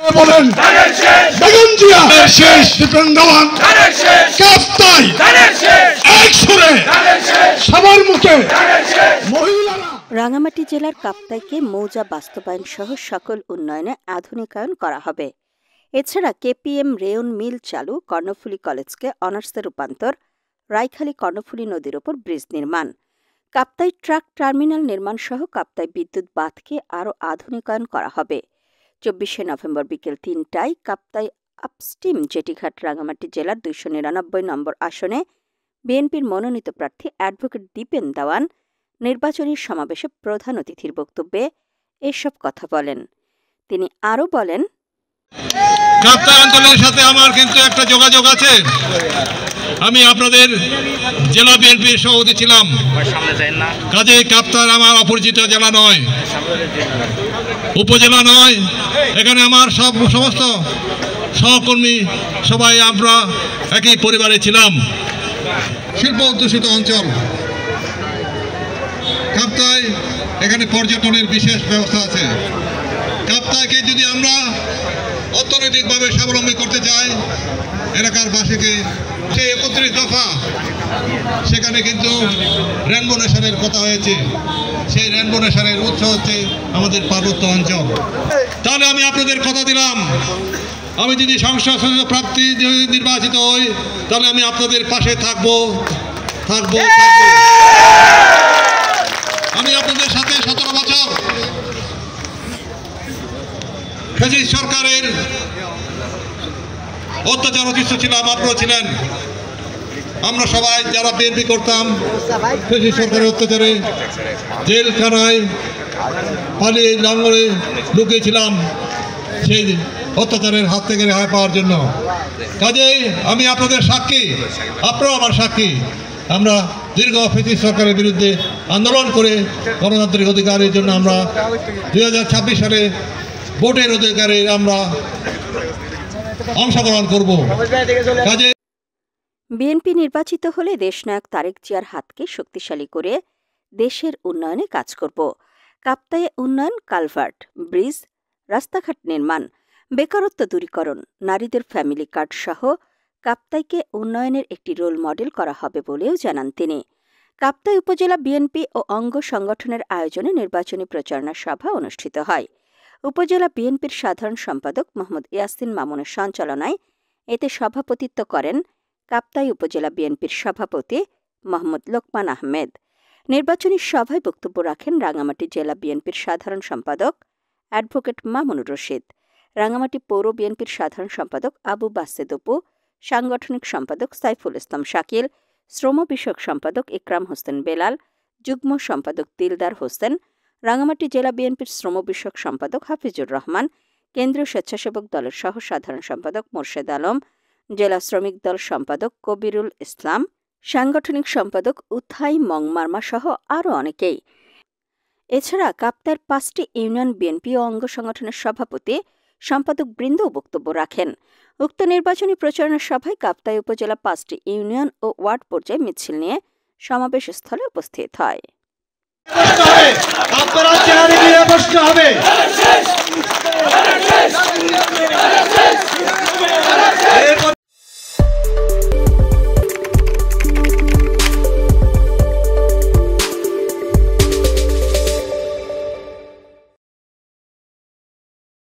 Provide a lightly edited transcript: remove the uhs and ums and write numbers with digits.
বলেন বেগম জিয়া শেষ, দীপেন দেওয়ান কাপ্তাই এক সুরে সবার মুখে মহিলারা। রাঙামাটি জেলার কাপ্তাইকে মৌজা বাস্তবায়ন সহ সকল উন্নয়নে আধুনিকায়ন করা হবে। এছাড়া কেপিএম রেয়ন মিল চালু, কর্ণফুলী কলেজকে অনার্সে রূপান্তর, রাইখালী কর্ণফুলী নদীর ওপর ব্রিজ নির্মাণ, কাপ্তাই ট্রাক টার্মিনাল নির্মাণ সহ কাপ্তাই বিদ্যুৎ বাঁধকে আরও আধুনিকায়ন করা হবে। 24শে নভেম্বর বিকেল ৩টায় কাপ্তাই আপস্টিম জেটিঘাট রাঙামাটি জেলার 299 নম্বর আসনে বিএনপির মনোনীত প্রার্থী অ্যাডভোকেট দীপেন দেওয়ান নির্বাচনী সমাবেশে প্রধান অতিথির বক্তব্যে এসব কথা বলেন। তিনি আরও বলেন, কাপ্তাই অঞ্চলের সাথে আমার কিন্তু একটা যোগাযোগ আছে। আমি আপনাদের জেলা বিএনপির সভাপতি ছিলাম, কাজেই কাপ্তাই আমার অপরিচিত জেলা নয়, উপজেলা নয়। এখানে আমার সমস্ত সহকর্মী সবাই আমরা একই পরিবারে ছিলাম। শিল্প অধ্যুষিত অঞ্চল কাপ্তাই, এখানে পর্যটনের বিশেষ ব্যবস্থা আছে। কাপ্তাইকে যদি আমরা অর্থনৈতিকভাবে স্বাবলম্বী করতে চাই, এলাকার বাসীকে, সেই 31 দফা সেখানে কিন্তু রেনবো নেশনের কথা হয়েছে। সেই রেনবো নেশনের উৎস হচ্ছে আমাদের পার্বত্য অঞ্চল। তাহলে আমি আপনাদের কথা দিলাম, আমি যদি সংসদ সদস্য প্রার্থী নির্বাচিত হই, তাহলে আমি আপনাদের পাশে থাকবো। আমি আপনাদের সাথে 17 বছর ফ্যাসিস্ট সরকারের অত্যাচার অতিষ্ঠ ছিলাম, আপনারা ছিলেন। আমরা সবাই যারা বিএনপি করতাম ফ্যাসিস্ট সরকারের অত্যাচারে জেলখানায় পালিয়ে জঙ্গলে লুকিয়েছিলাম সেই অত্যাচারের হাত থেকে রেহাই পাওয়ার জন্য। কাজেই আমি আপনাদের সাক্ষী, আপনারাও আমার সাক্ষী। আমরা দীর্ঘ ফ্যাসিস্ট সরকারের বিরুদ্ধে আন্দোলন করে গণতান্ত্রিক অধিকারের জন্য আমরা 2026 সালে ভোটের অধিকারে আমরা অংশগ্রহণ করব। বিএনপি নির্বাচিত হলে দেশনায়ক তারেক জিয়ার হাতকে শক্তিশালী করে দেশের উন্নয়নে কাজ করব। কাপ্তাইয়ে উন্নয়ন, কালভার্ট, ব্রিজ, রাস্তাঘাট নির্মাণ, বেকারত্ব দূরীকরণ, নারীদের ফ্যামিলি কার্ড সহ কাপ্তাইকে উন্নয়নের একটি রোল মডেল করা হবে বলেও জানান তিনি। কাপ্তাই উপজেলা বিএনপি ও অঙ্গ সংগঠনের আয়োজনে নির্বাচনী প্রচারণা সভা অনুষ্ঠিত হয়। উপজেলা বিএনপির সাধারণ সম্পাদক মোহাম্মদ ইয়াসিন মামুনের সঞ্চালনায় এতে সভাপতিত্ব করেন কাপ্তাই উপজেলা বিএনপির সভাপতি মোহাম্মদ লোকমান আহমেদ। নির্বাচনী সভায় বক্তব্য রাখেন রাঙামাটি জেলা বিএনপির সাধারণ সম্পাদক অ্যাডভোকেট মামুনুর রশিদ, রাঙামাটি পৌর বিএনপির সাধারণ সম্পাদক আবু বাসেদ অপু, সাংগঠনিক সম্পাদক সাইফুল ইসলাম শাকিল, শ্রম বিষয়ক সম্পাদক ইকরাম হোসেন বেলাল, যুগ্ম সম্পাদক দিলদার হোসেন, রাঙামাটি জেলা বিএনপির শ্রম বিষয়ক সম্পাদক হাফিজুর রহমান, কেন্দ্রীয় স্বেচ্ছাসেবক দলের সহ সাধারণ সম্পাদক মোর্শেদ আলম, জেলা শ্রমিক দল সম্পাদক কবিরুল ইসলাম, সাংগঠনিক সম্পাদক উথাই মংমার্মা সহ আরও অনেকেই। এছাড়া কাপ্তাইয়ের 5টি ইউনিয়ন বিএনপি ও অঙ্গ সংগঠনের সভাপতি, সম্পাদক বৃন্দও বক্তব্য রাখেন। উক্ত নির্বাচনী প্রচারণা সভায় কাপ্তাই উপজেলা 5টি ইউনিয়ন ও ওয়ার্ড পর্যায়ে মিছিল নিয়ে সমাবেশ স্থলে উপস্থিত হয়। আপনারা চেহারা দিয়ে বসতে হবে।